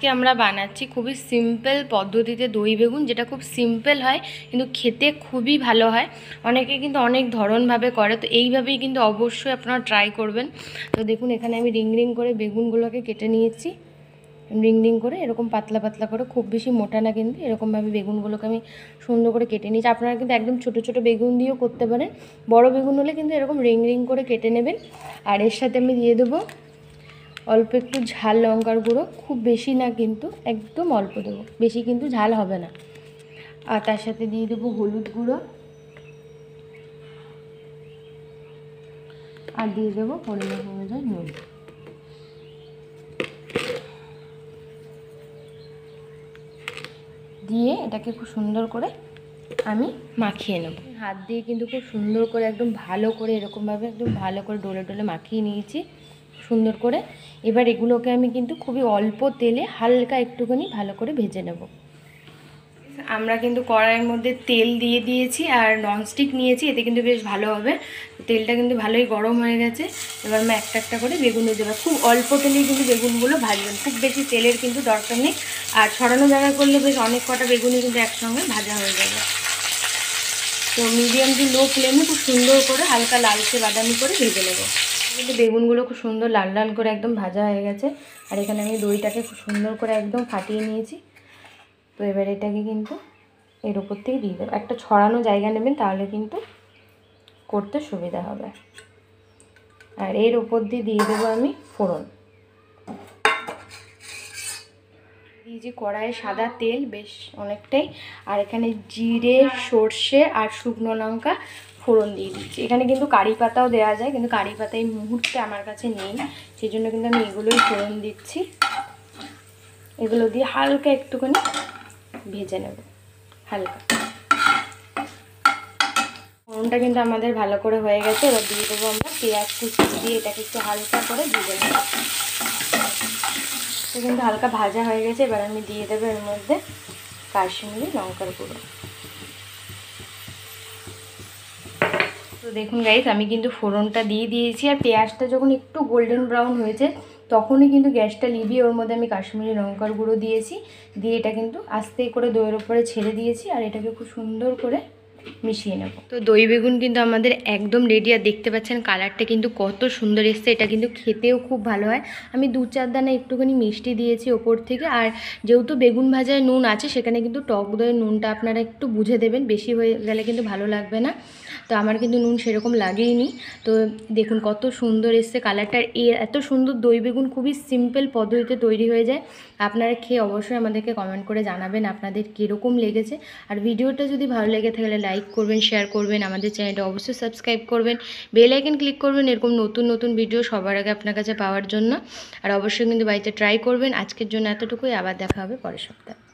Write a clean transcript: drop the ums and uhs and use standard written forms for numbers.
আজকে আমরা বানাচ্ছি খুবই সিম্পল পদ্ধতিতে দই বেগুন, যেটা খুব সিম্পল হয় কিন্তু খেতে খুবই ভালো হয়। অনেকে কিন্তু অনেক ধরনভাবে করে, তো এইভাবেই কিন্তু অবশ্যই আপনারা ট্রাই করবেন। তো দেখুন এখানে আমি রিং রিং করে বেগুনগুলোকে কেটে নিয়েছি, রিং রিং করে এরকম পাতলা পাতলা করে, খুব বেশি মোটা না কিন্তু, এরকমভাবে বেগুনগুলোকে আমি সুন্দর করে কেটে নিয়েছি। আপনারা কিন্তু একদম ছোটো ছোটো বেগুন দিয়েও করতে পারেন, বড় বেগুন হলে কিন্তু এরকম রিং রিং করে কেটে নেবেন। আর এর সাথে আমি দিয়ে দেবো অল্প একটু ঝাল লঙ্কার গুঁড়ো, খুব বেশি না কিন্তু, একদম অল্প দেবো, বেশি কিন্তু ঝাল হবে না। আর তার সাথে দিয়ে দেবো হলুদ গুঁড়ো, আর দিয়ে দেবো পরিমাণ অনুযায়ী নুন। দিয়ে এটাকে খুব সুন্দর করে আমি মাখিয়ে নেব। হাত দিয়ে কিন্তু খুব সুন্দর করে একদম ভালো করে এরকমভাবে একদম ভালো করে ডলে ডলে মাখিয়ে নিয়েছি সুন্দর করে। এবার এগুলোকে আমি কিন্তু খুবই অল্প তেলে হালকা একটুখানি ভালো করে ভেজে নেব। আমরা কিন্তু কড়াইয়ের মধ্যে তেল দিয়ে দিয়েছি আর ননস্টিক নিয়েছি, এতে কিন্তু বেশ ভালো হবে। তেলটা কিন্তু ভালোই গরম হয়ে গেছে। এবার আমি একটা একটা করে বেগুন দিয়ে দেবো। খুব অল্প তেলেই কিন্তু বেগুনগুলো ভাজবেন, খুব বেশি তেলের কিন্তু দরকার নেই। আর ছড়ানো জায়গায় করলে বেশ অনেক কটা বেগুনই কিন্তু একসঙ্গে ভাজা হয়ে যাবে। তো মিডিয়াম টু লো ফ্লেমে খুব সুন্দর করে হালকা লালচে বাদামি করে ভেজে নেবো। কিন্তু বেগুনগুলো খুব সুন্দর লাল লাল করে একদম ভাজা হয়ে গেছে। আর এখানে আমি দইটাকে খুব সুন্দর করে একদম ফাটিয়ে নিয়েছি। তো এবার এটাকে কিন্তু এর উপর থেকে দিয়ে দেবো। একটা ছড়ানো জায়গা নেবেন, তাহলে কিন্তু করতে সুবিধা হবে। আর এর উপর দিয়ে দেবো আমি ফোড়ন। দিয়েছি কড়াইয়ে সাদা তেল বেশ অনেকটাই, আর এখানে জিরে, সর্ষে আর শুকনো লঙ্কা ফোড়ন দিয়ে দিচ্ছি। এখানে কিন্তু কারি পাতাও দেওয়া যায়, কিন্তু কারি পাতা এই মুহূর্তে আমার কাছে নেই, সেই জন্য কিন্তু আমি এগুলোই ফোড়ন দিচ্ছি। এগুলো দিয়ে হালকা একটুখানি ভেজে নেব, হালকা। ফোড়নটা কিন্তু আমাদের ভালো করে হয়ে গেছে। এবার দিয়ে দেবো আমরা পেঁয়াজ কুচি, দিয়ে এটাকে একটু হালকা করে ভেজে নেব। তো কিন্তু হালকা ভাজা হয়ে গেছে। এবার আমি দিয়ে দেবো এর মধ্যে কাশ্মীরি লঙ্কার গুঁড়ো। তো দেখুন গাইস, আমি কিন্তু ফোড়নটা দিয়ে দিয়েছি, আর পেঁয়াজটা যখন একটু গোল্ডেন ব্রাউন হয়েছে তখনই কিন্তু গ্যাসটা লিভিয়ে ওর মধ্যে আমি কাশ্মীরি লঙ্কার গুঁড়ো দিয়েছি। দিয়ে এটা কিন্তু আস্তে করে দইয়ের ওপরে ছেড়ে দিয়েছি, আর এটাকে খুব সুন্দর করে মিশিয়ে নেব। তো দই বেগুন কিন্তু আমাদের একদম রেডি। আর দেখতে পাচ্ছেন কালারটা কিন্তু কত সুন্দর এসছে। এটা কিন্তু খেতেও খুব ভালো হয়। আমি 2-4 দানা একটুখানি মিষ্টি দিয়েছি ওপর থেকে। আর যেহেতু বেগুন ভাজায় নুন আছে, সেখানে কিন্তু টক দইয়ের নুনটা আপনারা একটু বুঝে দেবেন, বেশি হয়ে গেলে কিন্তু ভালো লাগবে না। তো আমার কিন্তু নুন সেরকম লাগেইনি। তো দেখুন কত সুন্দর এসছে কালারটা। এত সুন্দর দই বেগুন খুবই সিম্পল পদ্ধতিতে তৈরি হয়ে যায়। আপনারা খেয়ে অবশ্যই আমাদেরকে কমেন্ট করে জানাবেন আপনাদের কীরকম লেগেছে। আর ভিডিওটা যদি ভালো লেগে থাকলে লাইক করবেন, শেয়ার করবেন, আমাদের চ্যানেলটা অবশ্যই সাবস্ক্রাইব করবেন, বেল আইকন ক্লিক করবেন এরকম নতুন নতুন ভিডিও সবার আগে আপনার কাছে পাওয়ার জন্য। আর অবশ্যই কিন্তু বাড়িতে ট্রাই করবেন। আজকের জন্য এতটুকুই, আবার দেখা হবে পরের সপ্তাহে।